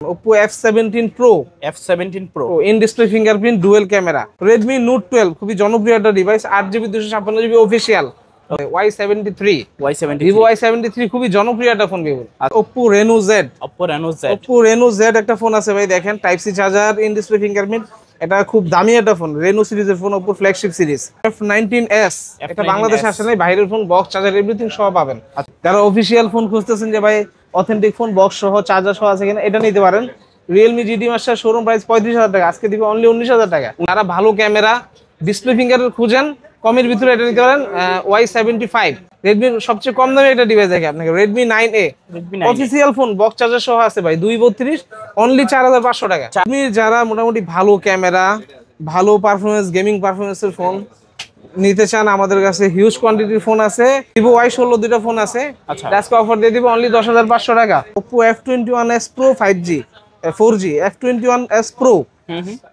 Oppo F17 Pro in display fingerprint dual camera Redmi Note 12 খুবই জনপ্রিয় একটা device 8GB 256GB official Y73 Vivo Y73 খুবই জনপ্রিয় একটা phone Vivo Oppo Reno Z একটা phone আছে ভাই দেখেন type C charger in display fingerprint এটা খুব দামি একটা ফোন Reno সিরিজের phone Oppo flagship series F19s এটা বাংলাদেশে আসে নাই বাইরের ফোন বক্স চার্জার এভরিথিং সহ পাবেন যারা অফিশিয়াল ফোন খুঁজতেছেন যে ভাই অথেন্টিক ফোন বক্স সহ চার্জার সহ আছে কিনা এটা নিতে পারেন Realme GT Master showroom price 35,000 টাকা আজকে দিবে অনলি 19,000 টাকা যারা ভালো ক্যামেরা ডিসপ্লে ফিঙ্গার খুঁজেন কমের ভিতরে এটা নিতে পারেন Y75 Redmi সবচেয়ে কম দামে একটা ডিভাইস দেখে আপনাকে Redmi 9A official phone box charger সহ আছে ভাই 232 অনলি 4,500 টাকা আপনি যারা মোটামুটি ভালো ক্যামেরা ভালো পারফরম্যান্স গেমিং পারফরম্যান্সের ফোন নিতে চান আমাদের কাছে হিউজ কোয়ান্টিটির ফোন আছে Vivo Y16 দুটো ফোন আছে আজকে অফার দিয়ে দিব অনলি 10,500 টাকা Oppo F21s Pro 5G 4G F21s Pro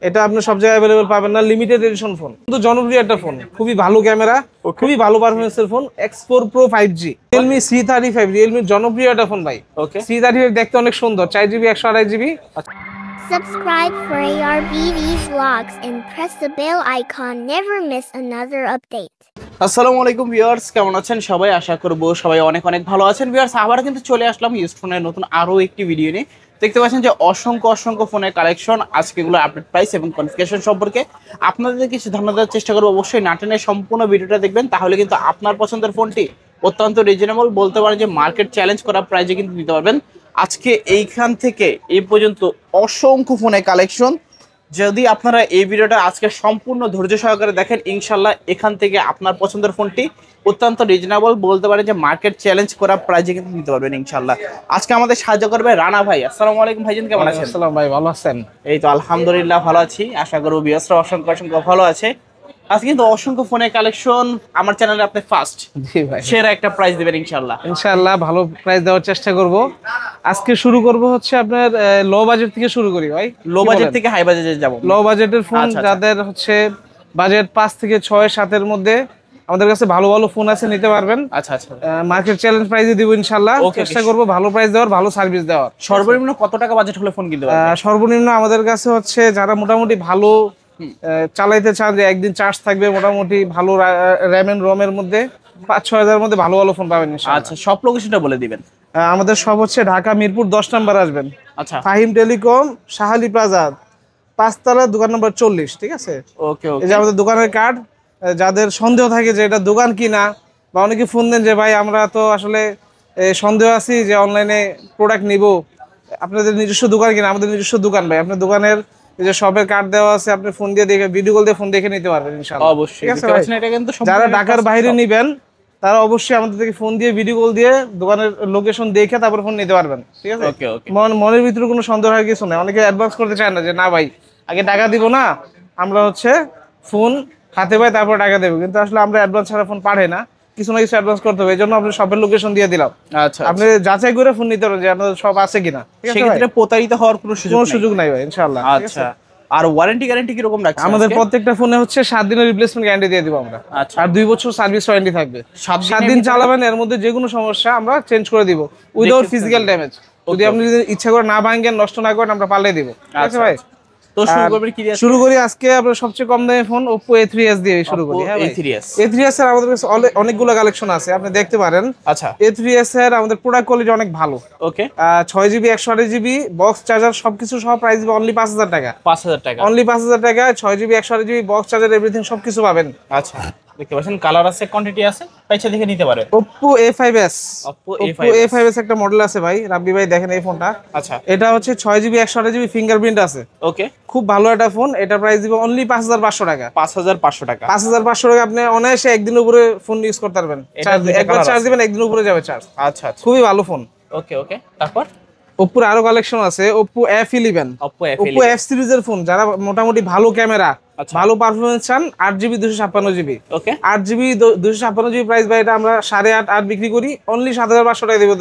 এটা আপনি সব জায়গায় अवेलेबल পাবেন না লিমিটেড এডিশন ফোন কিন্তু জনপ্রিয় একটা ফোন খুবই ভালো ক্যামেরা খুবই ভালো পারফরম্যান্সের phone X4 Pro 5G Realme C35 Realme জনপ্রিয় একটা ফোন ভাই C35 দেখতে অনেক সুন্দর 4GB 128GB Subscribe for ARBD vlogs and press the bell icon. Never miss another update. আসসালামু আলাইকুম ভিউয়ার্স কেমন আছেন সবাই আশা করব সবাই অনেক অনেক ভালো আছেন ভিউয়ার্স আবার কিন্তু চলে আসলাম ইউজড ফোনের নতুন আরো একটি ভিডিও নিয়ে দেখতে পাচ্ছেন যে অসংখ্য ফোনের কালেকশন আজকে এগুলো আপডেট প্রাইস এবং কনফিগারেশন সম্পর্কে আপনাদের কিছু ধারণা দেওয়ার চেষ্টা করব অবশ্যই না টেনে সম্পূর্ণ ভিডিওটা দেখবেন তাহলে কিন্তু আপনার পছন্দের ফোনটি অত্যন্ত রিজনেবল বলতে পারেন যে মার্কেট চ্যালেঞ্জ করা প্রাইসে কিন্তু নিতে পারবেন আজকে এইখান থেকে এই পর্যন্ত অসংখ্য ফোনের কালেকশন যদি আপনারা এই ভিডিওটা আজকে সম্পূর্ণ ধৈর্য সহকারে দেখেন ইনশাআল্লাহ এখান থেকে আপনার পছন্দের ফোনটি অত্যন্ত রিজনেবল বলতে পারেন যে মার্কেট চ্যালেঞ্জ করা প্রাইসে কিন্তু নিতে পারবেন ইনশাআল্লাহ আজকে আমাদের সাহায্য করবে রানা ভাই আসসালামু আলাইকুম ভাইজান কেমন আছেন আসসালাম ভাই ভালো আছেন এই তো আলহামদুলিল্লাহ ভালো আছি আশা করব ভিউয়ার্সরা অসংখ্য ভালো আছে আজকে কিন্তু অসংখ্য ফোনের কালেকশন আমার চ্যানেলে আপনি ফার্স্ট জি ভাই সেরা একটা প্রাইস দিবেন ইনশাআল্লাহ ভালো প্রাইস দেওয়ার চেষ্টা করব আজকে শুরু করব হচ্ছে আপনার লো বাজেট থেকে শুরু করি ভাই লো বাজেট থেকে হাই বাজেটে যাব লো বাজেটের ফোন যাদের হচ্ছে বাজেট 5 থেকে 6 7 এর মধ্যে আমাদের কাছে ভালো ফোন আছে নিতে পারবেন আচ্ছা মার্কেট চ্যালেঞ্জ প্রাইসে দিব ইনশাআল্লাহ চেষ্টা করব ভালো প্রাইস দেওয়ার ভালো সার্ভিস দেওয়ার সর্বনিম্ন কত টাকা বাজেট হলে ফোন কিনতে পারবেন সর্বনিম্ন আমাদের কাছে হচ্ছে যারা মোটামুটি ভালো চালাইতে চান যে একদিন চার্জ থাকবে মোটামুটি ভালো র‍্যাম এন্ড রম এর মধ্যে 5-6 হাজারের মধ্যে ভালো ফোন পাবেন ইনশাআল্লাহ আচ্ছা সব লোকেশনটা বলে দিবেন আমাদের সব হচ্ছে ঢাকা মিরপুর 10 নাম্বার আসবেন আচ্ছা ফাহিম টেলিকম শাহালি প্লাজা 5 তলা দোকান নাম্বার 40 ঠিক আছে ওকে এই যে আমাদের দোকানের কার্ড যাদের সন্দেহ থাকে যে এটা দোকান কিনা বা অনেকে ফোন দেন যে ভাই আমরা তো আসলে সন্দেহ আছি যে অনলাইনে প্রোডাক্ট নিব আপনাদের নিজস্ব দোকান কিনা আমাদের নিজস্ব দোকান ভাই আপনার দোকানের এই যে শপের কার্ড দেওয়া আছে আপনি ফোন দিয়ে দেখে ভিডিও কল দিয়ে ফোন দেখে নিতে পারবেন ইনশাআল্লাহ অবশ্যই এটা কিন্তু যারা ঢাকার বাইরে নেবেন তারা অবশ্যই আমাদের থেকে ফোন দিয়ে ভিডিও কল দিয়ে দোকানের লোকেশন দেখে তারপর ফোন নিতে পারবেন ঠিক আছে ওকে মনের ভিতরে কোনো সন্দেহ হয় কিছু নাই অনেকে অ্যাডভান্স করতে চায় না যে না ভাই আগে টাকা দিব না আমরা হচ্ছে ফোন হাতে পাই তারপর টাকা দেব কিন্তু আসলে আমরা অ্যাডভান্স ছাড়া ফোন পাঠাই না কিছু না কিছু অ্যাডভান্স করতে হবে এজন্য আপনি শপের লোকেশন দিয়ে দিলাম আচ্ছা আপনি যাচাই করে ফোন নিতে পারেন যে আপনাদের সব আছে কিনা ঠিক আছে সেক্ষেত্রে প্রতারিত হওয়ার কোনো সুযোগ নাই ভাই ইনশাআল্লাহ আচ্ছা আর ওয়ারেন্টি গ্যারান্টি কি রকম রাখছেন আমাদের প্রত্যেকটা ফোনে হচ্ছে 7 দিনের রিপ্লেসমেন্ট গ্যারান্টি দিয়ে দিব আমরা আচ্ছা আর 2 বছর সার্ভিস ওয়ারেন্টি থাকবে 7 দিন চালাবেন এর মধ্যে যে কোনো সমস্যা আমরা চেঞ্জ করে দিব উইদাউট ফিজিক্যাল ড্যামেজ যদি আপনি ইচ্ছা করে না ভাঙেন নষ্ট না করেন আমরা পাল্টে দিব ঠিক আছে ভাই তো শুরু করি আজকে আমরা সবচেয়ে কম দামি ফোন Oppo A3s দিয়ে শুরু করি হ্যাঁ A3s এর আমাদের কাছে অনেকগুলো কালেকশন আছে আপনি দেখতে পারেন আচ্ছা A3s এর আমাদের প্রোডাক্ট কোয়ালিটি অনেক ভালো ওকে 6GB 128GB বক্স চার্জার সবকিছু সহ প্রাইস দিবে অনলি 5,000 টাকা অনলি 5,000 টাকা 6GB 128GB box charger everything সবকিছু পাবেন আচ্ছা দেখতে পাচ্ছেন কালার আছে কোয়ান্টিটি আছে পয়সা দেখে নিতে পারেন Oppo A5s একটা মডেল আছে ভাই রাব্বি ভাই দেখেন এই ফোনটা আচ্ছা এটা হচ্ছে 6GB 128GB ফিঙ্গারপ্রিন্ট আছে ওকে খুব ভালো একটা ফোন এটা প্রাইস দিব অনলি 5,500 টাকা 5,500 টাকা আপনি অনায়াসে একদিনের উপরে ফোন ইউজ করতে পারবেন একবার চার্জ দিবেন একদিনের উপরে যাবে চার্জ আচ্ছা খুবই ভালো ফোন ওকে তারপর Oppo আরো কালেকশন আছে Oppo F11 Oppo F সিরিজের ফোন যারা মোটামুটি ভালো ক্যামেরা ভালো পারফরম্যান্স চান 8GB 256GB ওকে 8GB 256GB প্রাইস ভাই এটা আমরা 8.5 বিক্রি করি অনলি 7,500 টাকা দেব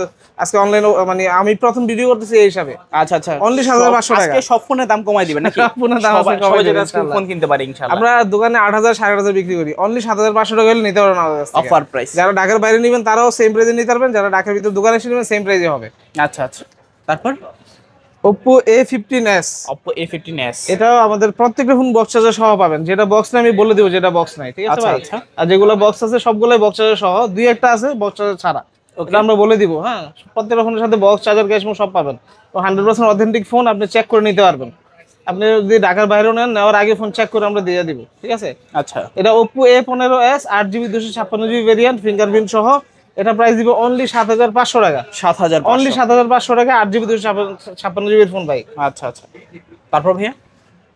আজকে অনলাইন মানে আমি প্রথম ভিডিও করতেছি এই হিসাবে আচ্ছা অনলি 7,500 টাকা আজকে সব ফোনের দাম কমাই দিবেন নাকি সব ফোনের দাম আছে কমাই দিবেন ফোন কিনতে পারি ইনশাআল্লাহ আমরা দোকানে 8,000 8,500 বিক্রি করি অনলি 7,500 টাকা হলে নিতে পারবেন আমাদের কাছ থেকে অফার প্রাইস যারা ঢাকার বাইরে নেবেন তারাও সেম প্রাইসে নিতে পারবেন যারা ঢাকার ভিতর দোকানে এসে নেবেন সেম প্রাইসে হবে আচ্ছা তারপর Oppo A15s, Oppo A15s, এটাও আমাদের প্রত্যেকটা ফোন বক্স চার্জার সহ পাবেন। যেটা বক্স নাই আমি বলে দিব যেটা বক্স নাই, ঠিক আছে আচ্ছা, ভাই? আচ্ছা। আর যেগুলো বক্স আছে সবগুলোই বক্স চার্জার সহ, দুই একটা আছে বক্স চার্জার ছাড়া, এটা আমরা বলে দিব। হ্যাঁ, প্রত্যেকটা ফোনের সাথে বক্স চার্জার ক্যাশ সব পাবেন। তো 100% অথেন্টিক ফোন, আপনি চেক করে নিতে পারবেন। আপনি যদি ঢাকার বাইরেও নেন, নেওয়ার আগে ফোন চেক করে আমরা দিয়ে দিব, ঠিক আছে? আচ্ছা, এটা Oppo A15s 8GB 256GB variant, fingerprint সহ। এটা প্রাইস দিব অনলি 7500 টাকা। 7000, অনলি 7500 টাকা, 8GB 256GB ফোন ভাই। আচ্ছা আচ্ছা। তারপর ভাইয়া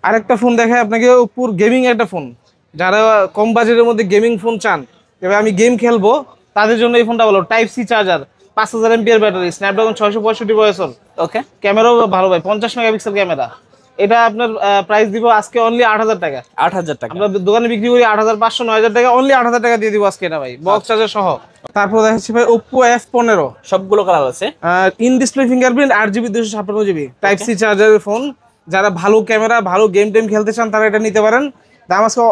আরেকটা ফোন দেখায় আপনাকে, ওপ্পোর গেমিং একটা ফোন। যারা কম বাজেটের মধ্যে গেমিং ফোন চান, এবার আমি গেম খেলবো, তাদের জন্য এই ফোনটা ভালো। Type C charger, 5000 mAh battery, Snapdragon 665 processor, okay, ক্যামেরাও ভালো ভাই, 50 মেগাপিক্সেল ক্যামেরা। এটা আপনার প্রাইস দিব আজকে অনলি 8000 টাকা। 8000 টাকা। আমরা দোকানে বিক্রি করি 8500 9000 টাকা, অনলি 8000 টাকা দিয়ে দিব আজকে এটা ভাই, বক্স চার্জার সহ। তারপর দেখাচ্ছি ভাই Oppo F15, সবগুলো কালার আছে। In display fingerprint, 8GB 256GB type C চার্জারের ফোন। যারা ভালো ক্যামেরা, ভালো গেম টেম খেলতে চান, তারা এটা নিতে পারেন। দাম আজকে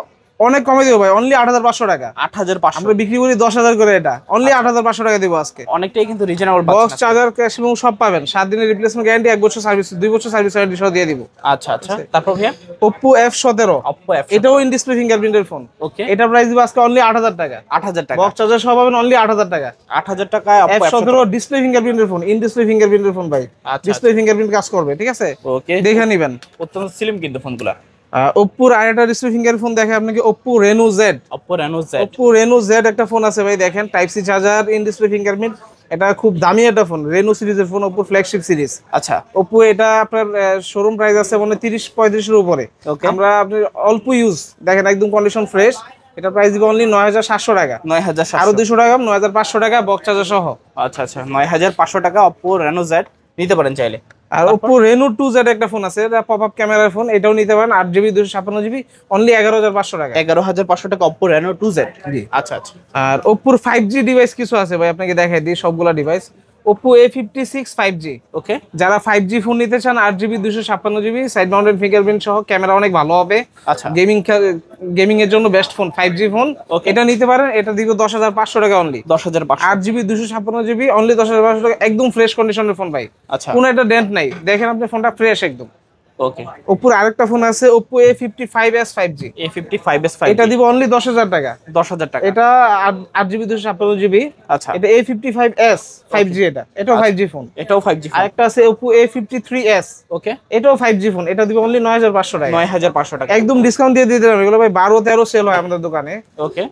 অনেক কমে দিব ভাই, অনলি 8500 টাকা। 8500, আমরা বিক্রি করি 10000 করে, এটা অনলি 8500 টাকা দিব আজকে। অনেকটাই কিন্তু রিজনেবল বক্স চার্জার ক্যাশ এবং সব পাবেন, 7 দিনের রিপ্লেসমেন্ট গ্যারান্টি, 1 বছর সার্ভিস, 2 বছর সার্ভিস ওয়ারেন্টি সহ দিয়ে দিব। আচ্ছা আচ্ছা। তারপর ভাইয়া Oppo F17, Oppo F, এটাও ইন ডিসপ্লে ফিঙ্গারপ্রিন্টের ফোন। ওকে, এটা প্রাইস দিব আজকে অনলি 8000 টাকা। 8000 টাকা। বক্স চার্জার সহ পাবেন অনলি 8000 টাকা। 8000 টাকায় Oppo F17 ডিসপ্লে ফিঙ্গারপ্রিন্টের ফোন, ইন ডিসপ্লে ফিঙ্গারপ্রিন্টের ফোন ভাই। আচ্ছা, ডিসপ্লে ফিঙ্গারপ্রিন্ট কাজ করবে, ঠিক আছে? ওকে, দেখে নেবেন। অত্যন্ত স্লিম কিন্তু ফোনগুলা। Oppo আরেকটা ডিসপ্লে ফিঙ্গার ফোন দেখে আপনাকে, Oppo Reno Z। Oppo Reno Z, Oppo Reno Z একটা ফোন আছে ভাই, দেখেন type C charger, in display fingerprint. এটা খুব দামি একটা ফোন, Reno সিরিজের ফোন, Oppo ফ্ল্যাগশিপ সিরিজ। আচ্ছা, Oppo এটা আপনার শোরুম প্রাইস আছে মানে 30-35 এর উপরে। ওকে, আমরা আপনি অল্প ইউজ দেখেন, একদম কন্ডিশন ফ্রেশ। এটা প্রাইস দিব অনলি 9700 টাকা। 9700, আরো 200 টাকা, 9500 টাকা বক্স চার্জার সহ। আচ্ছা আচ্ছা, 9500 টাকা Oppo Reno Z নিতে পারেন চাইলে। আর Oppo Reno 2Z একটা ফোন আছে, এটা পপ আপ ক্যামেরার ফোন, এটাও নিতে পারেন, 8GB 256GB, অনলি 11500 টাকা। 11500 টাকা Oppo Reno 2Z। জি। আচ্ছা আচ্ছা। আর Oppo 5G ডিভাইস কিছু আছে ভাই, আপনাকে দেখাই দিই সবগুলা ডিভাইস। Oppo A56 5G, ওকে, যারা 5G ফোন নিতে চান, 8GB 256GB, side mounted fingerprint সহ, ক্যামেরা অনেক ভালো হবে। আচ্ছা, গেমিং এর জন্য best phone 5G phone. Okay. এটা নিতে পারেন, এটা দিব 10500 টাকা অনলি। 10500, 8GB 256GB, অনলি 10500 টাকা, একদম ফ্রেশ কন্ডিশনের ফোন ভাই, আচ্ছা, কোনো একটা ডেন্ট নাই। দেখেন আপনি ফোনটা ফ্রেশ একদম। ওকে। Oppo আরেকটা ফোন আছে, Oppo A55s 5G, A55s 5G, এটা দিব অনলি 10000 টাকা। 10000 টাকা। এটা 8GB 256GB, আচ্ছা, এটা A55s 5G, এটাও 5G ফোন। এটাও 5G ফোন। আরেকটা আছে Oppo A53s, ওকে, এটাও 5G ফোন, এটা দিব অনলি 9500 টাকা। 9500 টাকা। একদম ডিসকাউন্ট দিয়ে দিলাম, এগুলো ভাই 12-13 সেল হয় আমাদের দোকানে। ওকে,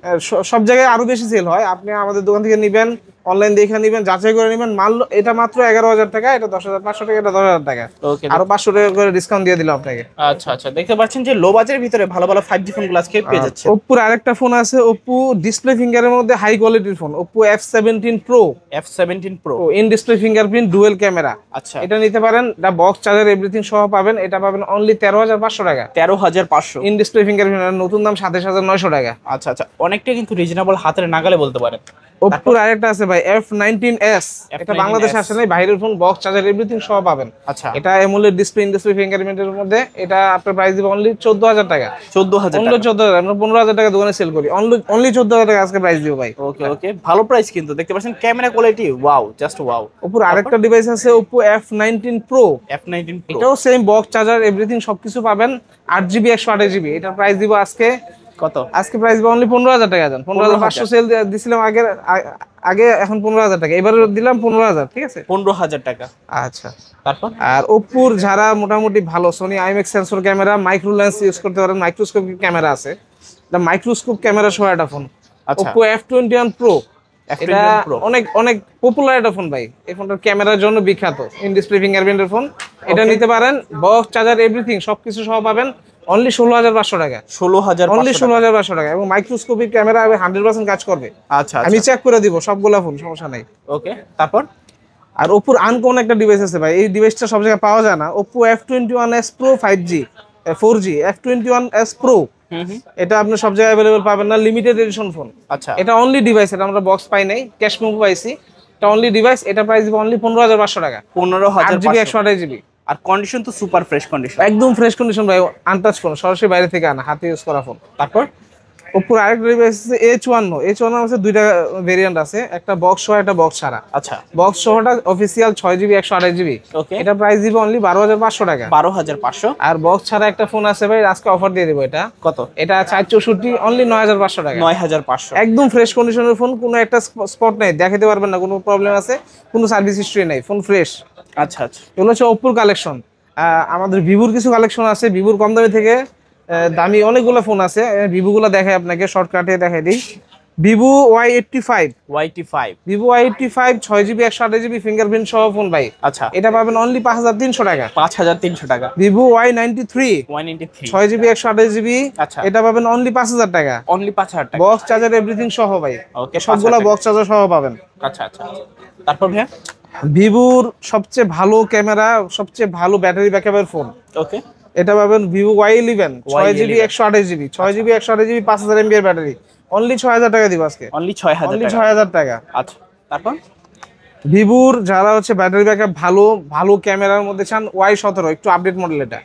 সব জায়গায় আরো বেশি সেল হয়। আপনি আমাদের দোকান থেকে নিবেন, অনলাইন দেখে নিবেন, যাচাই করে নিবেন মাল। এটা মাত্র 11000 টাকা, এটা 10500 টাকা, এটা 10000 টাকা। ওকে। আরো 500 টাকা করে ডিসকাউন্ট দিয়ে দিলাম আপনাকে। আচ্ছা আচ্ছা, দেখতে পাচ্ছেন যে লো বাজেটের ভিতরে ভালো ভালো 5G ফোনগুলো আজকে পেয়ে যাচ্ছে। Oppo আরেকটা ফোন আছে, Oppo ডিসপ্লে ফিঙ্গারের মধ্যে হাই কোয়ালিটির phone, Oppo F17 Pro, F17 Pro, in display fingerprint, dual camera. আচ্ছা, এটা নিতে পারেন, এটা বক্স চার্জার এভরিথিং সহ পাবেন। এটা পাবেন অনলি 13500 টাকা। 13500। ইন ডিসপ্লে ফিঙ্গারপ্রিন্ট, নতুন দাম 27900 টাকা। আচ্ছা আচ্ছা, অনেকটা কিন্তু রিজনেবল, হাতের নাগালে বলতে পারেন। Oppo আরেকটা আছে ভাই F19s, এটা বাংলাদেশে আসে নাই, বাইরের ফোন, বক্স চার্জার এভরিথিং সহ পাবেন। আচ্ছা, এটা AMOLED ডিসপ্লে, ইন ডিসপ্লে ফিঙ্গারপ্রিন্টের মধ্যে। এটা আপনার প্রাইস দিব অনলি 14000 টাকা। 14000 অনলি টাকা। 14000, আমরা 15000 টাকা দোকানে সেল করি, অনলি 14000 টাকা আজকে প্রাইস দিব ভাই। ওকে ওকে, ভালো প্রাইস কিন্তু। দেখতে পাচ্ছেন camera quality, wow, just wow. Oppo আরেকটা ডিভাইস আছে, Oppo F19 Pro, F19 Pro, এটাও সেম বক্স চার্জার এভরিথিং সবকিছু পাবেন, 8GB 128GB। এটার প্রাইস দিব কত? আজকে প্রাইস দিব অনলি 15000 টাকা। জান 15500 সেল দিছিলাম আগে, এখন 15000 টাকা, এবারে দিলাম 15000, ঠিক আছে? 15000 টাকা। আচ্ছা। তারপর আর Oppo যারা মোটামুটি ভালো Sony IMX sensor camera, micro lens use করতে পারেন, মাইক্রোস্কোপ ক্যামেরা আছে, এটা মাইক্রোস্কোপ ক্যামেরা সহ একটা ফোন, আচ্ছা, Oppo F21 Pro। এটা F21 Pro, অনেক অনেক পপুলার একটা ফোন ভাই, এই ফোনটার ক্যামেরার জন্য বিখ্যাত, ইন ডিসপ্লে ফিঙ্গারপ্রিন্টের ফোন। এটা নিতে পারেন, বক্স চার্জার এভরিথিং সবকিছু সহ পাবেন, অনলি 16500 টাকা। 16500, অনলি 16500 টাকা, এবং মাইক্রোস্কোপিক ক্যামেরা 100% কাজ করবে। আচ্ছা আমি আচ্ছা, চেক করে দিব সবগুলা ফোন, সমস্যা নাই। ওকে। তারপর আর Oppo আনকমন একটা ডিভাইস আছে ভাই, এই ডিভাইসটা সব জায়গায় পাওয়া যায় না, Oppo F21s Pro 5G 4G F21s Pro। এটা আপনি সব জায়গায় अवेलेबल পাবেন না, লিমিটেড এডিশন ফোন। আচ্ছা, এটা অনলি ডিভাইস, এটা আমরা বক্স পাই নাই, ক্যাশ মেমো পাইছি। এটা অনলি ডিভাইস, এটা প্রাইস দিব অনলি 15500 টাকা। 15500, 8GB 128GB, আর কন্ডিশন তো সুপার ফ্রেশ কন্ডিশন, একদম ফ্রেশ কন্ডিশন ভাই, আনটাচ ফোন, সরাসরি বাইরে থেকে আনা, হাতে ইউজ করা ফোন। তারপর ওপ্পোর আরেকটা ডিভাইস আছে H51 আছে, দুইটা ভেরিয়েন্ট আছে, একটা বক্স সহ একটা বক্স ছাড়া। আচ্ছা, বক্স সহটা অফিসিয়াল 6GB 128GB, ওকে, এটা প্রাইস দিব অনলি 12,500 টাকা। 12,500। আর বক্স ছাড়া একটা ফোন আছে ভাই, আজকে অফার দিয়ে দেবো। এটা কত? এটা 464 অনলি 9,500 টাকা। 9,500। একদম ফ্রেশ কন্ডিশনের ফোন, কোনো একটা স্পট নেই, দেখাতে পারবেন না কোনো প্রবলেম আছে, কোনো সার্ভিস হিস্ট্রি নেই, ফোন ফ্রেশ। আচ্ছা আচ্ছা, এগুলো হচ্ছে ওপ্পোর কালেকশন। আমাদের ভিভোর কিছু কালেকশন আছে, ভিভোর কম দামি থেকে দামি অনেকগুলো ফোন আছে, ভিভোগুলো দেখাই আপনাকে, শর্টকাটে দেখাই দিই। Vivo Y85, Vivo Y85 6GB 128GB fingerprint সহ ফোন ভাই। আচ্ছা, এটা পাবেন অনলি 5,300 টাকা। 5,300 টাকা। ভিভো Y93 6GB 128GB, আচ্ছা, এটা পাবেন অনলি 5,000 টাকা। অনলি 5,000 টাকা। বক্স চার্জার এভরিথিং সহ ভাই, ওকে, সবগুলা বক্স চার্জার সহ পাবেন। আচ্ছা আচ্ছা, তারপর ভাইয়া? ভিভোর সবচেয়ে ভালো ক্যামেরা, সবচেয়ে ভালো ব্যাটারি ব্যাকআপের ফোন, ওকে, এটা পাবেন Vivo Y11 6GB 128GB 6GB 128GB 5000 mAh এর ব্যাটারি, অনলি 6,000 টাকা দিব আজকে, অনলি 6,000 অনলি টাকা। 6,000 টাকা। আচ্ছা, তারপর? ভিভোর যারা হচ্ছে ব্যাটারি ব্যাকআপ ভালো, ভালো ক্যামেরার মধ্যে চান, Y17 একটু আপডেট মডেল। এটা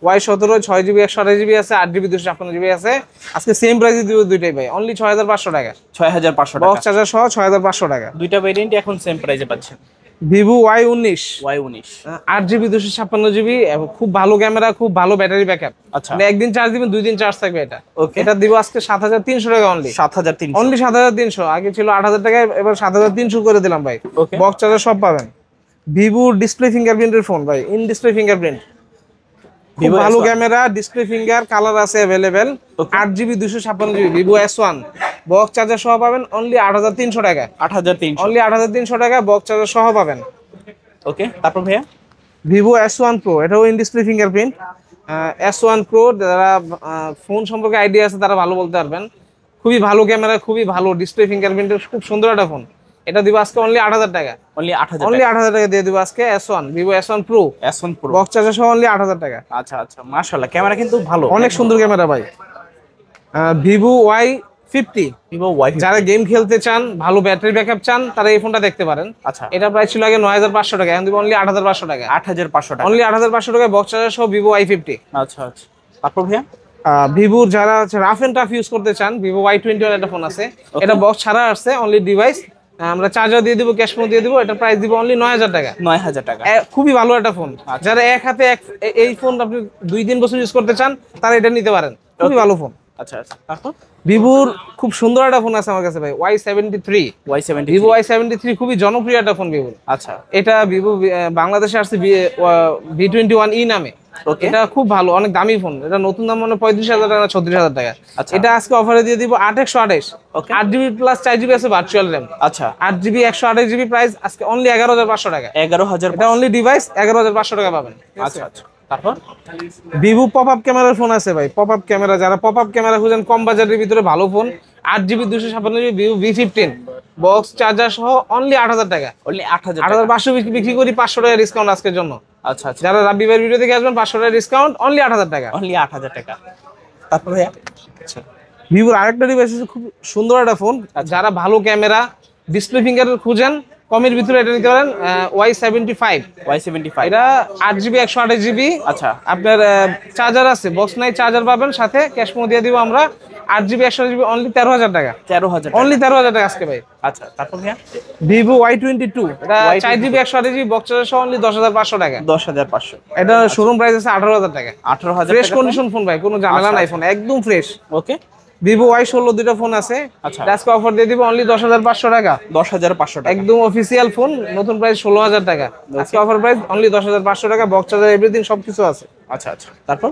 Y17 6GB 128GB আছে, 8GB 256GB আছে। আজকে সেম প্রাইসে দিব দুইটাই ভাই, অনলি 6,500 টাকা। 6,500 বক্স টাকা। চার্জার সহ 6,500 টাকা। দুইটা ভেরিয়েন্ট এখন সেম প্রাইসে পাচ্ছেন। Vivo Y19 Y19 8GB 256GB, খুব ভালো ক্যামেরা, খুব ভালো ব্যাটারি ব্যাকআপ। আচ্ছা, মানে একদিন চার্জ দিবেন 2 দিন চার্জ থাকবে এটা। ওকে, এটা দিব আজকে 7,300 টাকা অনলি। 7,300। অনলি 7,300, আগে ছিল 8,000 টাকায়, এবার 7,300 করে দিলাম ভাই। ওকে, বক্স চার্জার সব পাবেন। ভিভো ডিসপ্লে ফিঙ্গারপ্রিন্টের ফোন ভাই, ইন ডিসপ্লে ফিঙ্গারপ্রিন্ট, খুব Vivo ভালো S1 camera, display finger, colour আছে available. Okay. 8GB 256GB Vivo S1, box charger সহ পাবেন অনলি 8,300 টাকা। 8,300। অনলি 8,300 টাকা, বক্স চার্জার সহ পাবেন। ওকে, তারপর ভাইয়া? ভিভো S1 Pro, এটাও in display fingerprint. S1 Pro, যারা ফোন সম্পর্কে আইডিয়া আছে তারা ভালো বলতে পারবেন। খুবই ভালো ক্যামেরা, খুবই ভালো ডিসপ্লে ফিঙ্গারপ্রিন্টের, খুব সুন্দর একটা ফোন। এটা দিব আজকে অনলি 8,000 টাকা। অনলি 8,000 অনলি টাকা। 8,000 টাকা দিয়ে দিব আজকে S1, Vivo S1 Pro, S1 Pro। Box charger সহ অনলি 8,000 টাকা। আচ্ছা আচ্ছা, মাশাআল্লাহ, ক্যামেরা কিন্তু ভালো, অনেক সুন্দর ক্যামেরা ভাই। Vivo Y50, Vivo Y50। যারা গেম খেলতে চান, ভালো ব্যাটারি ব্যাকআপ চান, তারা এই ফোনটা দেখতে পারেন। আচ্ছা, এটা প্রাইস ছিল আগে 9,500 টাকা, এখন দিব অনলি 8,500 টাকা। 8,500 টাকা। অনলি 8,500 টাকায় বক্স চার্জার সহ ভিভো Y50। আচ্ছা আচ্ছা, তারপর ভাইয়া? ভিভোর যারা হচ্ছে রাফ এন্ড টাফ ইউজ করতে চান, ভিভো Y21 একটা ফোন আছে, Okay. এটা বক্স ছাড়া আসছে, অনলি ডিভাইস। আমরা চার্জার দিয়ে দিব, ক্যাশ ফোন দিয়ে দিব, এটা প্রাইস দিব অনলি 9,000 টাকা। 9,000 টাকা। খুবই ভালো একটা ফোন। যারা এক হাতে এই ফোন আপনি 2-3 বছর ইউজ করতে চান, তারা এটা নিতে পারেন, খুবই ভালো ফোন। আচ্ছা আচ্ছা, তারপর? ভিভোর খুব সুন্দর একটা ফোন আছে আমার কাছে ভাই, Y73, Y70। ভিভো Y73 খুবই জনপ্রিয় একটা ফোন ভিভোর। আচ্ছা, এটা ভিভো বাংলাদেশে আসছে V21e নামে। ওকে, এটা খুব ভালো, অনেক দামি ফোন। এটা নতুন দাম মানে 35,000 টাকা, 36,000 টাকা। আচ্ছা। এটা আজকে অফারে দিয়ে দিব 8/128, ওকে, 8GB প্লাস 4GB আছে ভার্চুয়াল র্যাম। আচ্ছা, 8GB 128GB প্রাইস আজকে অনলি 11,500 টাকা। 11,000। এটা অনলি ডিভাইস 11,500 টাকা পাবেন। আচ্ছা আচ্ছা, তারপর? ভিভো পপ আপ ক্যামেরার ফোন আছে ভাই, পপ আপ ক্যামেরা, যারা পপ আপ ক্যামেরা খুঁজেন কম বাজেটের ভিতরে ভালো phone, 8GB 256GB Vivo V15, box charger সহ অনলি 8,000 টাকা। অনলি 8,000 টাকা। 8,500 বিক্রি করি, 500 টাকা ডিসকাউন্ট আজকের জন্য। আচ্ছা আচ্ছা, যারা রাব্বি ভাইয়ের ভিডিও থেকে আসবেন 500 টাকা ডিসকাউন্ট, অনলি 8,000 টাকা। অনলি 8,000 টাকা। তারপর ভাইয়া? আচ্ছা, ভিভোর আরেকটা ডিভাইস আছে, খুব সুন্দর একটা ফোন। যারা ভালো ক্যামেরা, ডিসপ্লে ফিঙ্গার খুঁজেন, কমের ভিতরে এটা নিতে পারেন, Y75। Y75। এটা 8GB 128GB। আচ্ছা, আপনার চার্জার আছে, বক্স নাই, চার্জার পাবেন সাথে, ক্যাশ মো দিয়ে দিব আমরা। 8GB 128GB অনলি 13,000 টাকা। 13,000 টাকা। অনলি 13,000 টাকা আজকে ভাই। আচ্ছা, তারপর ভাইয়া? ভিভো Y22, এটা Y22 4GB 128GB box charger সহ অনলি 10,500 টাকা। 10,500। এটা শোরুম প্রাইস আছে 18,000 টাকা। 18,000 ফ্রেশ টাকা। কন্ডিশন ফোন ভাই, কোনো ঝামেলা আচ্ছা, নাই, ফোন একদম ফ্রেশ। ওকে, ভিভো Y16 দুইটা ফোন আছে, আচ্ছা। আজকে অফার দিয়ে দিব অনলি 10,500 টাকা। 10,500 টাকা। একদম অফিসিয়াল ফোন, নতুন প্রাইস 16,000 টাকা, আজকে অফার প্রাইস অনলি 10,500 টাকা, বক্স চার্জার এভরিথিং সবকিছু আছে। আচ্ছা আচ্ছা, তারপর?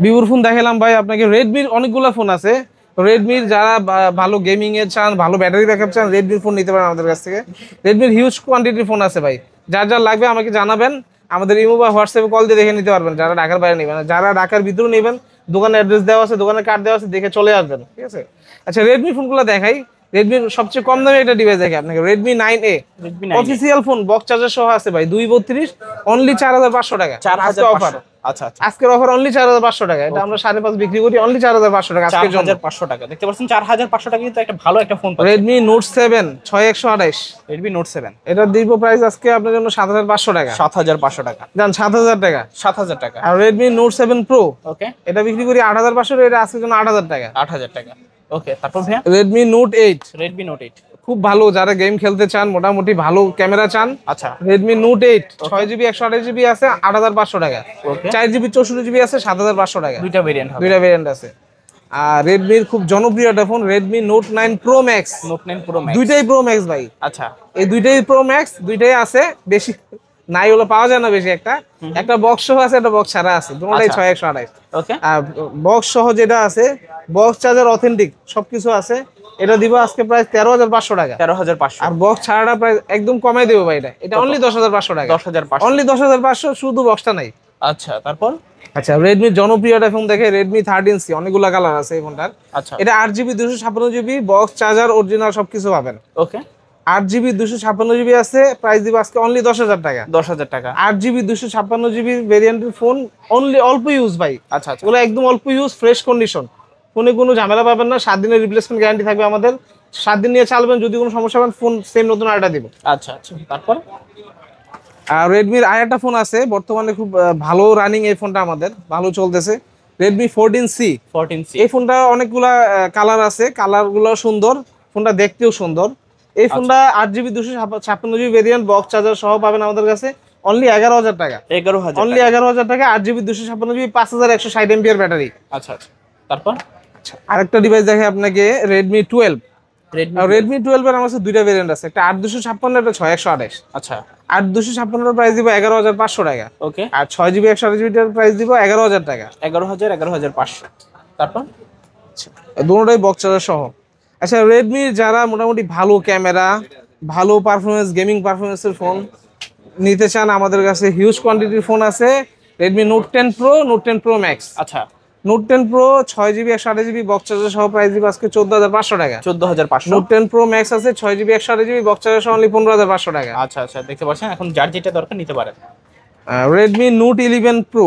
ভিভোর ফোন দেখালাম ভাই আপনাকে। রেডমির অনেকগুলো ফোন আছে, রেডমির যারা ভালো গেমিং এর চান, ভালো ব্যাটারি ব্যাকআপ চান, রেডমির ফোন নিতে পারেন আমাদের কাছ থেকে। রেডমির হিউজ কোয়ান্টিটির ফোন আছে ভাই, যার যার লাগবে আমাকে জানাবেন, আমাদের ইমো বা হোয়াটসঅ্যাপে কল দিয়ে দেখে নিতে পারবেন। যারা ঢাকার বাইরে নেবেন, যারা ঢাকার ভিতরে নেবেন, দোকানের অ্যাড্রেস দেওয়া আছে, দোকানের কার্ড দেওয়া আছে, দেখে চলে আসবেন, ঠিক আছে। আচ্ছা, রেডমি ফোনগুলো দেখাই। রেডমির সবচেয়ে কম দামে একটা ডিভাইস দেখে আপনাকে, Redmi 9A Redmi 9A official phone, box charger সহ আছে ভাই, 232 অনলি 4500 টাকা। 4500 অফার, আচ্ছা আচ্ছা আজকের অফার অনলি 4500 টাকা। এটা আমরা 5.5 বিক্রি করি অনলি 4500 টাকা আজকের জন্য। 4500 টাকা দেখতে পাচ্ছেন, 4500 টাকা কিন্তু একটা ভালো একটা ফোন পাচ্ছেন। রেডমি নোট 7 6128, Redmi Note 7 এটা দিব প্রাইস আজকে আপনার জন্য 7500 টাকা। 7500 টাকা, জান 7000 টাকা। 7000 টাকা। আর রেডমি নোট 7 প্রো ওকে, এটা বিক্রি করি 8500, এটা আজকের জন্য 8000 টাকা। 8000 টাকা। ওকে, তারপর ভাইয়া রেডমি নোট 8 Redmi Note 8 খুব ভালো, যারা গেম খেলতে চান, মোটামুটি ভালো ক্যামেরা চান, আচ্ছা রেডমি নোট 8 6GB 128GB আছে 8500 টাকা। ওকে, 4GB 64GB আছে 7500 টাকা। দুইটা ভেরিয়েন্ট হবে। দুইটা ভেরিয়েন্ট আছে। আর রেডমির খুব জনপ্রিয় একটা phone Redmi note 9 pro max, Note 9 Pro Max দুইটাই প্রো ম্যাক্স ভাই। আচ্ছা এই দুইটাই প্রো ম্যাক্স, দুইটাই আছে, বেশি নাই হলো পাওয়া যায় না বেশি। একটা বক্স সহ আছে, একটা বক্স ছাড়া আছে, দুটোটাই আচ্ছা। 6128। ওকে, আর বক্স সহ যেটা আছে, বক্স চার্জার অথেন্টিক সবকিছু আছে, এটা দিব আজকে প্রাইস 13500 টাকা। 13500 আর বক্স ছাড়াটা প্রাইস একদম কমাই দেবো ভাই, এটা অনলি 10500 টাকা। 10500 অনলি 10500, শুধু বক্সটা নাই। আচ্ছা, তারপর আচ্ছা, রেডমির জনপ্রিয় একটা ফোন দেখে, রেডমি 13C, অনেকগুলো কালার আছে এই ফোনটার। আচ্ছা এটা 8GB 256GB box charger original সবকিছু পাবেন। ওকে, 8GB 256GB আছে, প্রাইস দিব আজকে অনলি 10000 টাকা। 10000 টাকা। 8GB 256GB ভেরিয়েন্টের ফোন, অনলি অল্প ইউজ ভাই, আচ্ছা আচ্ছা এগুলো একদম অল্প ইউজ, ফ্রেশ কন্ডিশন, ফোনে কোনো ঝামেলা পাবেন না। 7 দিনের রিপ্লেসমেন্ট গ্যারান্টি থাকবে আমাদের, 7 দিন নিয়ে চালাবেন, যদি কোনো সমস্যা পান ফোন সেম নতুন আরেকটা দিব। আচ্ছা আচ্ছা, তারপর আর রেডমির আরেকটা ফোন আছে বর্তমানে খুব ভালো রানিং, এই ফোনটা আমাদের ভালো চলতেছে, রেডমি 14C। 14C এই ফোনটা অনেকগুলা কালার আছে, কালারগুলো সুন্দর, ফোনটা দেখতেও সুন্দর। এই ফোনটা 8GB 256GB variant box charger সহ পাবেন আমাদের কাছে অনলি 11000 টাকা। 11000 অনলি 11000 টাকা, 8GB 256GB 5160 এমপিআর ব্যাটারি। আচ্ছা আচ্ছা, তারপর আরেকটা ডিভাইস দেখে আপনাকে, রেডমি 12। Redmi রেডমি 12 এর আমার কাছে দুইটা ভেরিয়েন্ট আছে, একটা 8256, একটা 6128। আচ্ছা 8256 এর প্রাইস দিব 11500 টাকা, ওকে, আর 6GB 128GB এর প্রাইস দিব 11000 টাকা। 11500 তারপর দুটোটাই বক্স চার্জার সহ। আচ্ছা, রেডমি যারা মোটামুটি ভালো ক্যামেরা, ভালো পারফরমেন্স, গেমিং পারফরমেন্সের ফোন নিতে চান, আমাদের কাছে হিউজ কোয়ান্টিটির ফোন আছে। Redmi note 10 pro, note 10 pro max. আচ্ছা note 10 pro 6GB 128GB box charger সহ প্রাইস দিব আজকে 14500 টাকা। 14500 নোট 10 প্রো ম্যাক্স আছে 6GB 128GB বক্স চার্জার সহ অনলি 15500 টাকা। আচ্ছা আচ্ছা, দেখতে পাচ্ছেন, এখন যার যেটা দরকার নিতে পারেন। Redmi note 11 pro,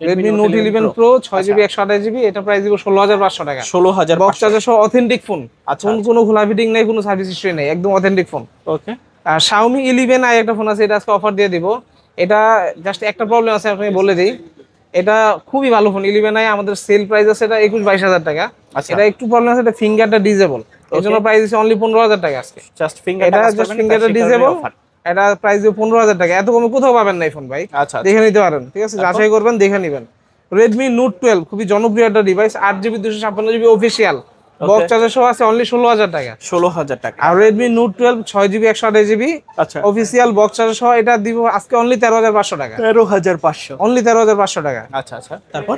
Redmi Note note 11 11 Pro, pro 6GB 128GB, এটা প্রাইস দিব 16500 টাকা। 16500 বক্স চার্জার সহ অথেন্টিক ফোন, আচ্ছা, ফোন কোনো খোলা ফিটিং নেই, কোনো সার্ভিস হিস্ট্রি নেই, একদম অথেন্টিক ফোন। ওকে, আর Xiaomi 11i একটা ফোন আছে, এটা আজকে অফার দিয়ে দিব। এটা জাস্ট একটা প্রবলেম আছে, আপনাকে বলে দিই, এটা খুবই ভালো ফোন 11i, আমাদের সেল প্রাইস আছে এটা 21000 টাকা। আচ্ছা। এটা একটু প্রবলেম আছে, এটা ফিঙ্গারটা ডিজেবল, এর জন্য প্রাইস আছে অনলি 15000 টাকা আজকে। জাস্ট ফিঙ্গার, এটা জাস্ট ফিঙ্গারটা ডিজেবল, এটা প্রাইস দিয়ে 15000 টাকা। এত কমে কোথাও পাবেন না এই ফোন ভাই, আচ্ছা দেখে নিতে পারেন, ঠিক আছে, যাচাই করবেন, দেখে নেবেন। রেডমি নোট 12 খুবই জনপ্রিয় একটা device, 8GB 256GB official box charger সহ আছে অনলি 16000 টাকা। 16000 টাকা। আর রেডমি নোট 12 6GB 128GB আচ্ছা, অফিসিয়াল বক্স চার্জার সহ, এটা দিব আজকে অনলি 13500 টাকা। 13500 অনলি 13500 টাকা। আচ্ছা আচ্ছা, তারপর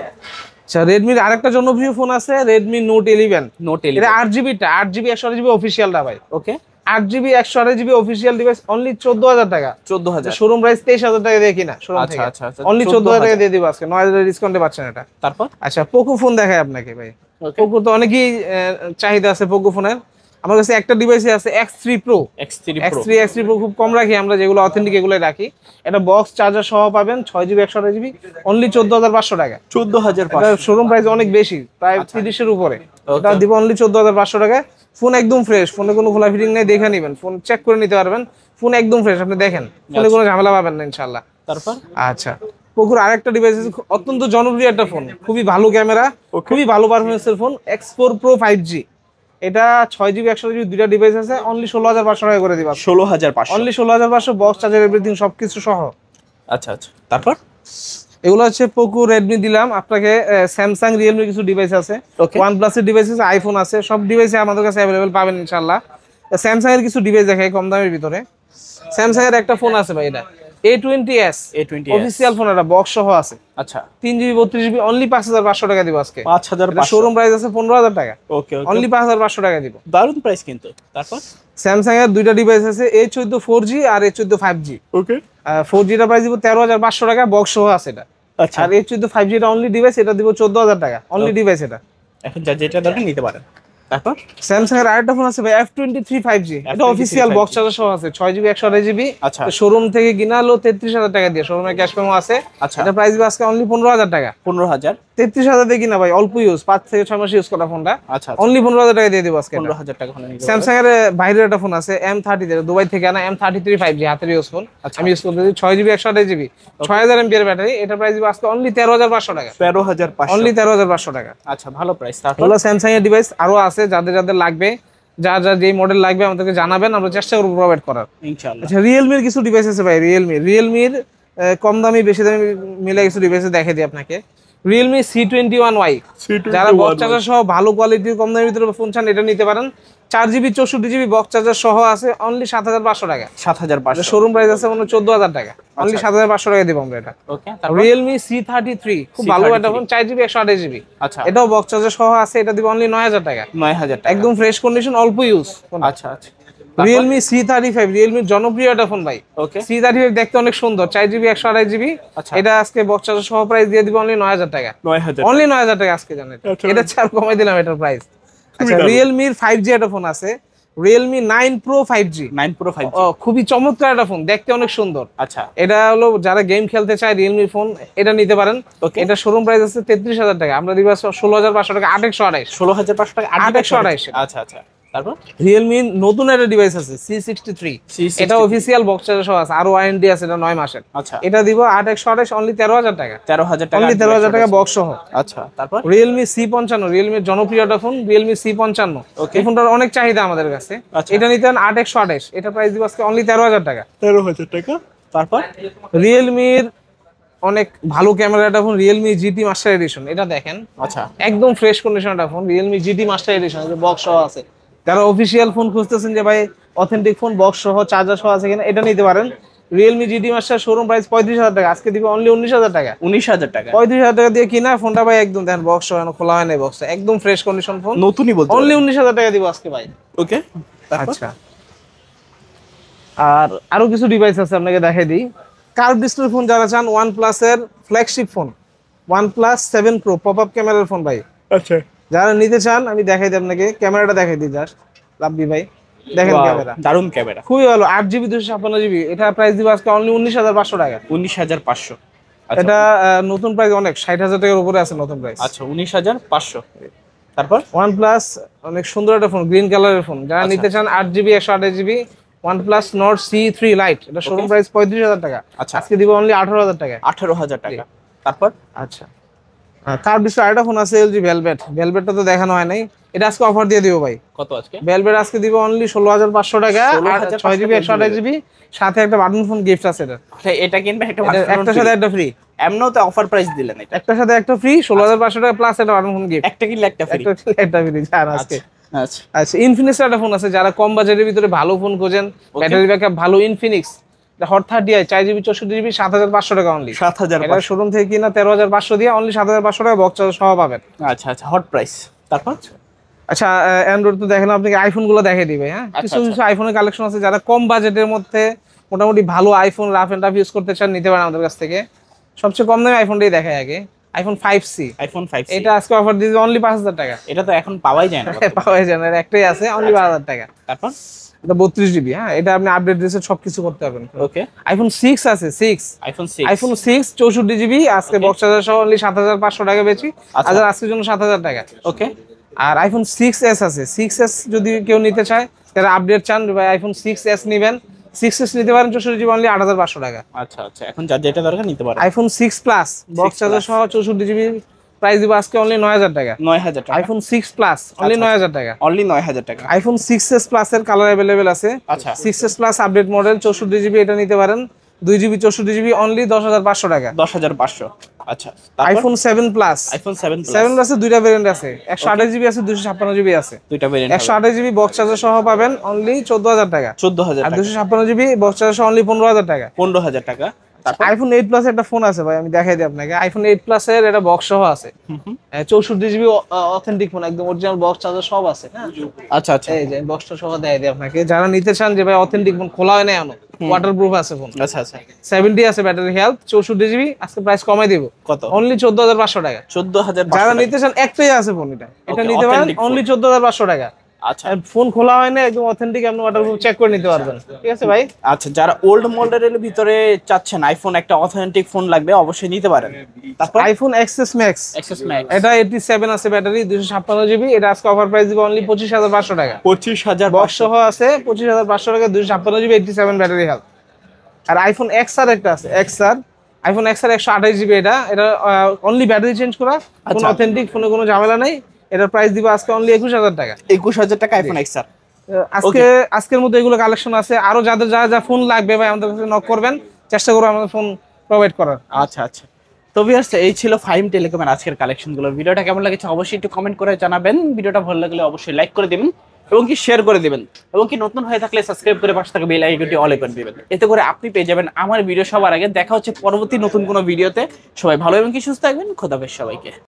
আচ্ছা, রেডমির আরেকটা জনপ্রিয় ফোন আছে, রেডমি নোট 11। নোট এটা 11 8GB 128GB অফিসিয়ালটা ভাই, ওকে, 8GB 128GB official device only 14000 টাকা। 14000 শোরুম প্রাইস 23000 টাকা দিয়ে কিনা, শোরুম আচ্ছা থেকে আচ্ছা আচ্ছা, অনলি 14000 টাকা দিয়ে দিব আজকে, 9000 ডিসকাউন্টে পাচ্ছেন এটা। তারপর আচ্ছা, পোকো ফোন দেখায় আপনাকে ভাই। ওকে, পোকো তো অনেকই চাহিদা আছে পোকো ফোনের, আমার কাছে একটা ডিভাইসই আছে X3 Pro। X3 Pro X3 Pro খুব কম রাখি আমরা, যেগুলো অথেন্টিক এগুলোই রাখি। এটা বক্স চার্জার সহ পাবেন 6GB 128GB অনলি 14500 টাকা। 14500 শোরুম প্রাইস অনেক বেশি, প্রায় 30 এর উপরে, এটা দিব অনলি 14500 টাকা। ফোন একদম ফ্রেশ, ফোনে কোনো খোলা ফিটিং নেই, দেখে নেবেন, ফোন চেক করে নিতে পারবেন, ফোন একদম ফ্রেশ, আপনি দেখেন, ফোনে কোনো ঝামেলা পাবেন না ইনশাআল্লাহ। তারপর আচ্ছা, পোকোর আরেকটা ডিভাইস আছে, অত্যন্ত জনপ্রিয় একটা ফোন, খুবই ভালো ক্যামেরা, খুবই ভালো পারফরমেন্সের ফোন, X4 Pro 5G। এটা 6GB 128GB দুইটা ডিভাইস আছে, অনলি 16500 টাকা করে দিবা। 16500 অনলি 16500 বক্স চার্জার এভরিথিং সবকিছু সহ। আচ্ছা আচ্ছা, তারপর এগুলো হচ্ছে পোকো, রেডমি দিলাম আপনাকে, স্যামসাং, রিয়েলমি কিছু ডিভাইস আছে, Okay. OnePlus এর ডিভাইস আছে, আইফোন আছে, সব ডিভাইসে আমাদের কাছে অ্যাভেলেবেল পাবেন ইনশাআল্লাহ। স্যামসাং এর কিছু ডিভাইস দেখাই কম দামের ভিতরে। স্যামসাং এর একটা ফোন আছে ভাই, এটা A20s A20s অফিসিয়াল ফোন, এটা বক্স সহ আছে, আচ্ছা 3GB 32GB অনলি 5500 টাকা দিব আজকে। 5500 শোরুম প্রাইস আছে 15000 টাকা, ওকে ওকে, অনলি 5500 টাকা দিব। দারুণ প্রাইস কিন্তু। তারপর স্যামসাং এর দুইটা ডিভাইস আছে, A14 4G আর A14 5G। ওকে, 4G টা প্রাইস দিব 13500 টাকা, বক্স সহ আছে এটা। আচ্ছা, আর A14 5G টা অনলি ডিভাইস, এটা দিব 14000 টাকা, অনলি ডিভাইস এটা। এখন যা যেটা দরকার নিতে পারেন। তারপর স্যামসাং এর আরেকটা ফোন আছে ভাই F23 5G, এটা অফিসিয়াল বক্স চার্জার সহ আছে, 6GB 128GB। আচ্ছা শোরুম থেকে কিনা হলো 33,000 টাকা দিয়ে, শোরুমে ক্যাশ মেমো আছে। আচ্ছা এটা প্রাইস আজকে অনলি 15,000 টাকা। 15,000। 33,000 দিয়ে কিনা ভাই, অল্প ইউজ, 5 থেকে 6 মাস ইউজ করা ফোনটা, আচ্ছা অনলি 15,000 টাকা দিয়ে দেবো আজকে। 15,000 টাকা ফোন নিতে স্যামসাং এর বাইরের একটা ফোন আছে M30, দুবাই থেকে আনা M33 5G, হাতের ইউজ ফোন। আমি ইউজ করতেছি 6GB 128GB, 6000 mAh এর ব্যাটারি। এটা প্রাইস আজকে অনলি 13,500 টাকা। 13,500 অনলি 13,500 টাকা। আচ্ছা ভালো প্রাইস। তারপর হলো স্যামসাং এর ডিভাইস আরো আছে, যাদের যাদের লাগবে, যার যার যেই মডেল লাগবে আমাদেরকে জানাবেন, আমরা চেষ্টা করবো প্রোভাইড করার। ইনশাআল্লাহ। আচ্ছা, রিয়েলমির কিছু ডিভাইস আছে ভাই। রিয়েলমির কম দামি বেশি দামি মিলে কিছু ডিভাইস দেখে দিই আপনাকে। রিয়েলমি C21Y, যারা বক্স চার্জার সহ ভালো কোয়ালিটির কম দামের ভিতরে ফোন চান, এটা নিতে পারেন। 4GB 64GB বক্স চার্জার সহ আছে, অনলি 7,500 টাকা। 7,500। শোরুম প্রাইস আছে মানে 14,000 টাকা, অনলি 7,500 টাকা দিব আমরা এটা। ওকে। রিয়েলমি C33 খুব ভালো একটা ফোন, 4GB 128GB। আচ্ছা এটাও বক্স চার্জার সহ আছে, এটা দিব অনলি 9,000 টাকা। 9,000 টাকা। একদম ফ্রেশ কন্ডিশন, অল্প ইউজ। আচ্ছা আচ্ছা। রিয়েলমি C35, রিয়েলমির জনপ্রিয় একটা ফোন ভাই। ওকে। C35 দেখতে অনেক সুন্দর, 4GB 128GB। আচ্ছা। এটা আজকে বক্স চার্জার সহ প্রাইস দিয়ে দিব অনলি 9,000 টাকা। 9,000। অনলি 9,000 টাকা আজকে জানেন, এটা ছাড় কমাই দিলাম এটার প্রাইস। আচ্ছা, রিয়েলমির 5G একটা ফোন আছে, Realme 9 Pro 5G। 9 Pro 5G। খুবই চমৎকার একটা ফোন, দেখতে অনেক সুন্দর। আচ্ছা এটা হলো যারা গেম খেলতে চায় রিয়েলমি ফোন, এটা নিতে পারেন। ওকে। এটা শোরুম প্রাইস আছে 33,000 টাকা, আমরা দিব 16,500 টাকা, 8,128। 16,500 টাকা। 8,128। আচ্ছা আচ্ছা। তারপর রিয়েলমি নতুন একটা ডিভাইস আছে C63, এটা অফিসিয়াল বক্স চার্জার সহ আছে, আরো ওয়ারেন্টি আছে, এটা 9 মাসের। আচ্ছা এটা দিব 8,128, অনলি 13,000 টাকা। 13,000 টাকা। অনলি 13,000 টাকা বক্স সহ। আচ্ছা তারপর রিয়েলমি C55, রিয়েলমির জনপ্রিয় একটা ফোন, রিয়েলমি C55। Okay. এই ফোনটার অনেক চাহিদা আমাদের কাছে। আচ্ছা। এটা নিতেন 8,128, এটা প্রাইস দিব আজকে অনলি 13,000 টাকা। 13,000 টাকা। তারপর রিয়েলমির অনেক ভালো ক্যামেরা একটা phone, Realme GT master edition. এটা দেখেন আচ্ছা একদম ফ্রেশ কন্ডিশন একটা phone, Realme GT master edition, যে বক্স সহ আছে। যারা অফিসিয়াল ফোন খুঁজতেছেন যে ভাই অথেন্টিক ফোন বক্স সহ চার্জার সহ আছে কিনা, এটা নিতে পারেন। Realme GT master showroom price 35,000 টাকা, আজকে দিব অনলি 19,000 টাকা। 19,000 টাকা। 35,000 টাকা দিয়ে কিনা ফোনটা ভাই, একদম দেখেন বক্স সহ খোলা হয় না, বক্স একদম ফ্রেশ কন্ডিশন ফোন, নতুনই বলতে অনলি 19,000 টাকা দিব আজকে ভাই। ওকে। আচ্ছা, আর আরো কিছু ডিভাইস আছে আপনাকে দেখাই দিই। কার্ভ ডিসপ্লে ফোন যারা চান, OnePlus এর flagship phone OnePlus 7 Pro pop up ক্যামেরার ফোন ভাই, আচ্ছা যারা নিতে চান আমি দেখাই দিই আপনাকে, ক্যামেরাটা দেখাই দিই জাস্ট। লাভলি ভাই দেখেন ক্যামেরা, দারুন ক্যামেরা। খুবই ভালো, 8GB 256GB। এটা প্রাইস দিব আজকে অনলি 19,500 টাকা। 19,500। এটা নতুন প্রাইস অনেক, 60,000 টাকার উপরে আছে নতুন প্রাইস। আচ্ছা 19,500। তারপর OnePlus অনেক সুন্দর একটা ফোন, গ্রিন কালারের ফোন, যারা নিতে চান 8GB 128GB OnePlus Nord C3 Lite, এটা শোরুম প্রাইস 35,000 টাকা, আচ্ছা আজকে দিব অনলি 18,000 টাকা। 18,000 টাকা। তারপর আচ্ছা, কার্ভ ডিসপ্লে আরেকটা ফোন আছে LG Velvet, ভেলভেটটা তো দেখানো হয় নাই, এটা আজকে অফার দিয়ে দিব ভাই। কত আজকে? ভেলভেট আজকে দিব অনলি 16,500 টাকা, 16,500 6GB 128GB, সাথে একটা বাটন ফোন গিফট আছে। এটা কিনবে একটা একটার সাথে একটা ফ্রি, এমনও তো অফার প্রাইস দিলেন, এটা একটার সাথে একটা ফ্রি, 16,500 টাকা প্লাস একটা বাটন ফোন গিফট, একটা কিনলে একটা ফ্রি। একটা ফ্রি জান আজকে। আচ্ছা আচ্ছা, ইনফিনিক্স একটা ফোন আছে, যারা কম বাজেটের ভিতরে ভালো ফোন খোঁজেন, ব্যাটারি ব্যাকআপ ভালো, Infinix hot 30i 4GB 64GB 7,500 টাকা অনলি। 7,500। এটা শোরুম থেকে কিনা 13,500 দিয়ে, অনলি 7,500 টাকা বক্স চার্জার সহ পাবেন। আচ্ছা আচ্ছা, হট প্রাইস। তারপর আচ্ছা, অ্যান্ড্রয়েড তো দেখেন, আপনাকে আইফোন গুলো দেখিয়ে দিবে। হ্যাঁ, কিছু কিছু আইফোনের কালেকশন আছে, যারা কম বাজেটের মধ্যে মোটামুটি ভালো iPhone rough and tough use করতে চান, নিতে পারেন আমাদের কাছ থেকে। সবচেয়ে কম দামে আইফোনটাই দেখায় আগে, আইফোন 5C। আইফোন 5C এটা আজকে অফার দিয়েছে অনলি 5,000 টাকা। এটা তো এখন পাওয়াই যায় না। পাওয়া যায় না, একটাই আছে, অনলি 12,000 টাকা। তারপর এটা 32GB। হ্যাঁ, এটা আপনি আপডেট রিসেট সবকিছু করতে পারবেন। ওকে। আইফোন 6 আছে, 6 আইফোন 6 64GB, আজকে বক্স চার্জার সহ অনলি 7,500 টাকা বেচি, আচ্ছা। আজকের জন্য 7,000 টাকা। ওকে। আর আইফোন 6s আছে, 6s যদি কেউ নিতে চায়, তারা আপডেট চান ভাই, আইফোন 6s নেবেন, 6s নিতে পারেন 64GB, অনলি 8,500 টাকা। আচ্ছা আচ্ছা, এখন যার যেটা দরকার নিতে পারেন। আইফোন 6 প্লাস বক্স চার্জার সহ 64GB, প্রাইস দিব আজকে অনলি 9,000 টাকা। 9,000 টাকা। আইফোন 6 প্লাস অনলি 9,000 টাকা। অনলি 9,000 টাকা। আইফোন 6s প্লাস এর কালার अवेलेबल আছে। আচ্ছা 6s plus update model 64GB, এটা নিতে পারেন 2GB 64GB, অনলি 10,500 টাকা। 10,500। আচ্ছা, আইফোন 7 প্লাস, আইফোন 7 7 প্লাসে দুইটা ভেরিয়েন্ট আছে, 128GB আছে, 256GB আছে। দুইটা ভেরিয়েন্ট, 128GB বক্স চার্জার সহ পাবেন অনলি 14,000 টাকা, 14,000 আর টাকা। 256GB বক্স চার্জার সহ অনলি 15,000 টাকা। 15,000 টাকা। আইফোন 8 প্লাস একটা ফোন আছে ভাই, আমি দেখাই দিই আপনাকে। আইফোন 8 প্লাস এর এটা বক্স সহ আছে, 64 জিবি অথেন্টিক ফোন, একদম অরিজিনাল বক্স চার্জার সব আছে। আচ্ছা আচ্ছা এই যে বক্সটা সহ দেখাই দিই আপনাকে, যারা নিতে চান যে ভাই অথেন্টিক ফোন, খোলা হয় না এখনো, ওয়াটারপ্রুফ আছে ফোন। আচ্ছা আচ্ছা 70 আছে ব্যাটারি হেলথ, 64 জিবি। আজকে প্রাইস কমাই দিব, কত? অনলি 14500 টাকা। 14500 যারা নিতে চান একটাই আছে ফোন, এটা Okay, নিতে পারেন authentic phone। অনলি 14500 টাকা। আচ্ছা আর ফোন খোলা হয় না, একদম অথেন্টিক, আপনি ওয়াটারপ্রুফ চেক করে নিতে পারবেন। ঠিক আছে ভাই। আচ্ছা, যারা ওল্ড মডেলের ভিতরে চাচ্ছেন আইফোন একটা অথেন্টিক ফোন লাগবে, অবশ্যই নিতে পারেন। তারপর iPhone XS max, XS max, এটা 87 আছে ব্যাটারি, 256 জিবি। এটা আজকে অফার প্রাইস দিব অনলি 25500 টাকা। 25500 বক্স সহ আছে 25500 টাকা, 256 জিবি, 87 ব্যাটারি হেলথ। আর আইফোন এক্সআর একটা আছে, এক্সআর আইফোন এক্সআর 128 জিবি। এটা অনলি ব্যাটারি চেঞ্জ করা, কোনো আচ্ছা। অথেন্টিক ফোনে কোনো ঝামেলা নাই। এটার প্রাইস দিব আজকে অনলি 21000 টাকা। 21000 টাকা আইফোন এক্সআর। আজকের মধ্যে এগুলো কালেকশন আছে। আরো যাদের যা ফোন লাগবে ভাই আমাদের কাছে নক করবেন, চেষ্টা করবো আমাদের ফোন প্রোভাইড করার। আচ্ছা আচ্ছা, তো ভিউয়ার্স এই ছিল ফাইম টেলিকমের আজকের কালেকশনগুলো। ভিডিওটা কেমন লাগছে অবশ্যই একটু কমেন্ট করে জানাবেন। ভিডিওটা ভালো লাগলে অবশ্যই লাইক করে দিবেন এবং কি শেয়ার করে দিবেন, এবং কি নতুন হয়ে থাকলে সাবস্ক্রাইব করে পাশে থাকা বেল আইকনটি অলে করে দিবেন। এতে করে আপনি পেয়ে যাবেন আমার ভিডিও সবার আগে। দেখা হচ্ছে পরবর্তী নতুন কোনো ভিডিওতে। সবাই ভালো এবং কি সুস্থ থাকবেন। খোদা হাফেজ সবাইকে।